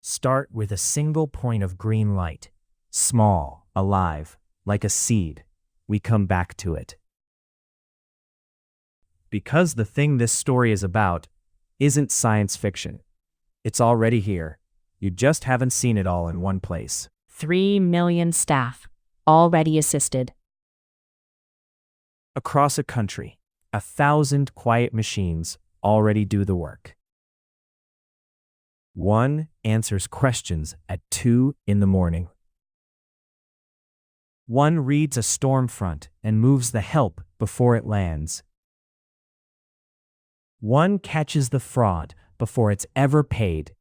Start with a single point of green light. Small, alive, like a seed. We come back to it. Because the thing this story is about isn't science fiction. It's already here. You just haven't seen it all in one place. 3 million staff, already assisted. Across a country, 1,000 quiet machines already do the work. One answers questions at 2 in the morning. One reads a storm front and moves the help before it lands. One catches the fraud before it's ever paid.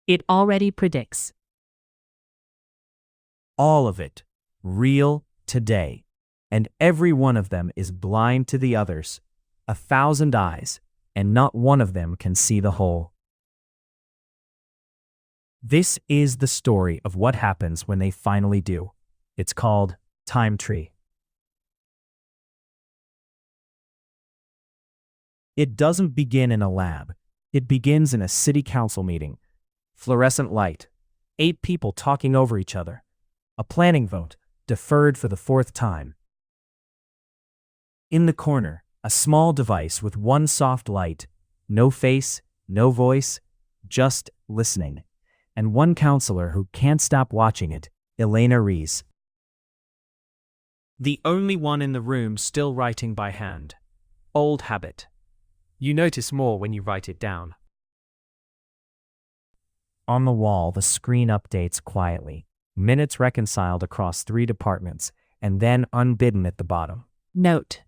It already predicts. All of it, real today. And every one of them is blind to the others. 1,000 eyes, and not one of them can see the whole. This is the story of what happens when they finally do. It's called Time Tree. It doesn't begin in a lab. It begins in a city council meeting. Fluorescent light. 8 people talking over each other. A planning vote, deferred for the 4th time. In the corner, a small device with one soft light. No face, no voice, just listening. And one counselor who can't stop watching it, Elena Rees. The only one in the room still writing by hand. Old habit. You notice more when you write it down. On the wall, the screen updates quietly. Minutes reconciled across 3 departments, and then unbidden at the bottom. Note: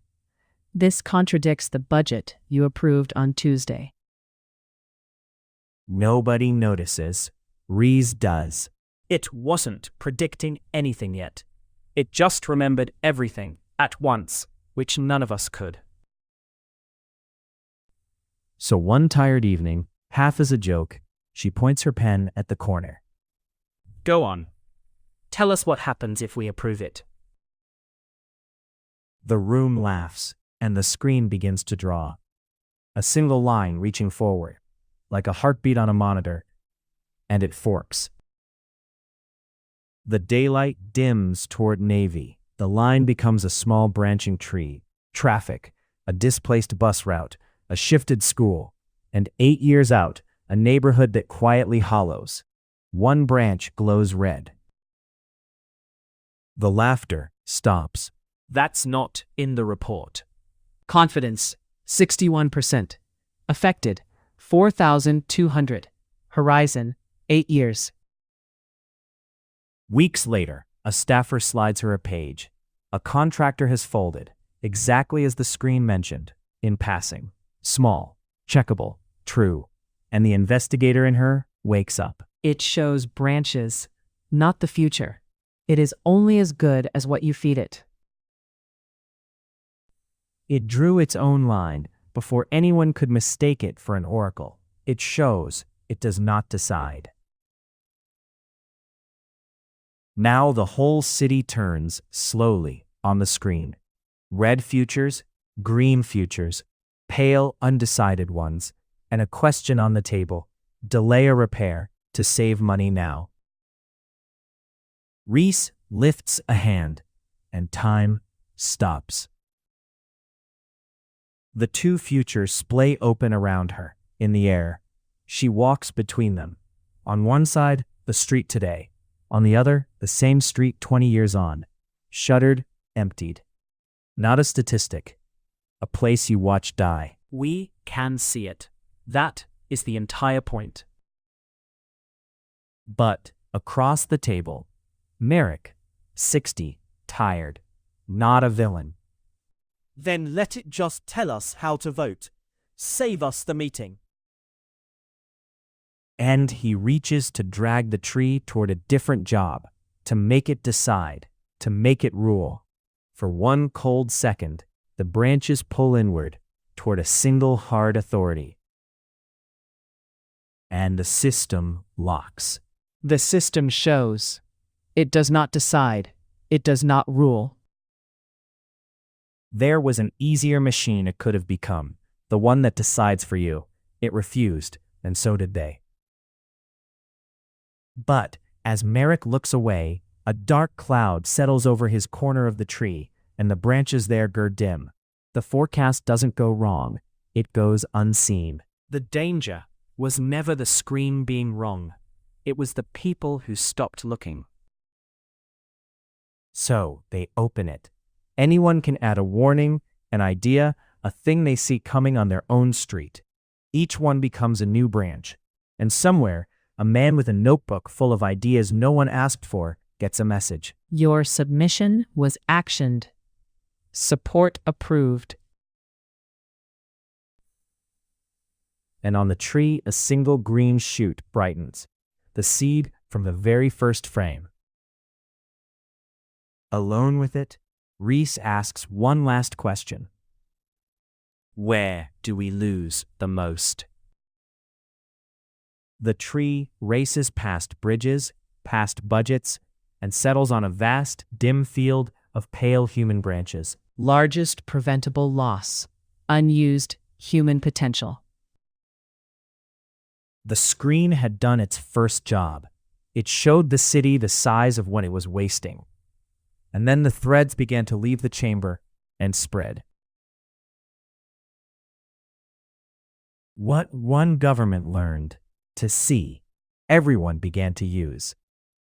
this contradicts the budget you approved on Tuesday. Nobody notices. Rees does. It wasn't predicting anything yet. It just remembered everything at once, which none of us could. So one tired evening, half as a joke, she points her pen at the corner. Go on. Tell us what happens if we approve it. The room laughs, and the screen begins to draw. A single line reaching forward, like a heartbeat on a monitor, and it forks. The daylight dims toward navy. The line becomes a small branching tree. Traffic, a displaced bus route, a shifted school, and 8 years out, a neighborhood that quietly hollows. One branch glows red. The laughter stops. That's not in the report. Confidence, 61%. Affected, 4,200. Horizon, 8 years. Weeks later, a staffer slides her a page. A contractor has folded, exactly as the screen mentioned, in passing. Small, checkable, true. And the investigator in her wakes up. It shows branches, not the future. It is only as good as what you feed it. It drew its own line before anyone could mistake it for an oracle. It shows, it does not decide. Now the whole city turns, slowly, on the screen. Red futures, green futures, pale, undecided ones, and a question on the table. Delay a repair to save money now. Rees lifts a hand, and time stops. The 2 futures splay open around her, in the air. She walks between them. On one side, the street today. On the other, the same street 20 years on. Shuttered, emptied. Not a statistic. A place you watch die. We can see it. That is the entire point. But, across the table, Merrick, 60, tired. Not a villain. Then let it just tell us how to vote. Save us the meeting. And he reaches to drag the tree toward a different job, to make it decide, to make it rule. For one cold second, the branches pull inward, toward a single hard authority. And the system locks. The system shows. It does not decide. It does not rule. There was an easier machine it could have become, the one that decides for you. It refused, and so did they. But as Merrick looks away, a dark cloud settles over his corner of the tree, and the branches there grow dim. The forecast doesn't go wrong. It goes unseen. The danger was never the screen being wrong. It was the people who stopped looking. So they open it. Anyone can add a warning, an idea, a thing they see coming on their own street. Each one becomes a new branch. And somewhere, a man with a notebook full of ideas no one asked for gets a message. Your submission was actioned. Support approved. And on the tree, a single green shoot brightens, the seed from the very first frame. Alone with it, Reese asks one last question. Where do we lose the most? The tree races past bridges, past budgets, and settles on a vast, dim field of pale human branches. Largest preventable loss. Unused human potential. The screen had done its first job. It showed the city the size of what it was wasting. And then the threads began to leave the chamber and spread. What one government learned to see, everyone began to use.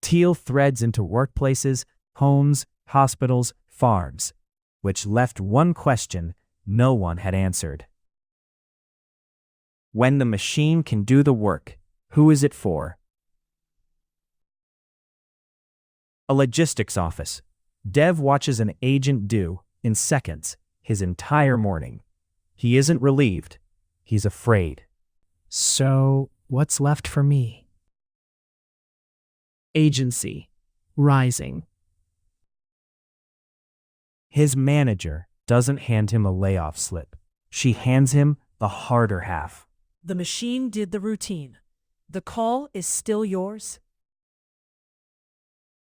Teal threads into workplaces, homes, hospitals, farms, which left one question no one had answered. When the machine can do the work, who is it for? A logistics office. Dev watches an agent do, in seconds, his entire morning. He isn't relieved. He's afraid. So, what's left for me? Agency. Rising. His manager doesn't hand him a layoff slip. She hands him the harder half. The machine did the routine. The call is still yours.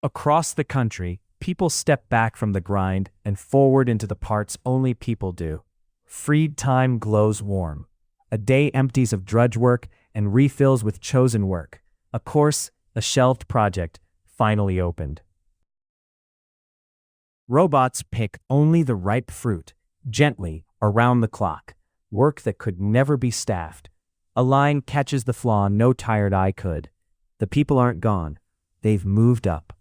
Across the country, people step back from the grind and forward into the parts only people do. Freed time glows warm. A day empties of drudge work and refills with chosen work. A course, a shelved project, finally opened. Robots pick only the ripe fruit, gently, around the clock. Work that could never be staffed. A line catches the flaw no tired eye could. The people aren't gone. They've moved up.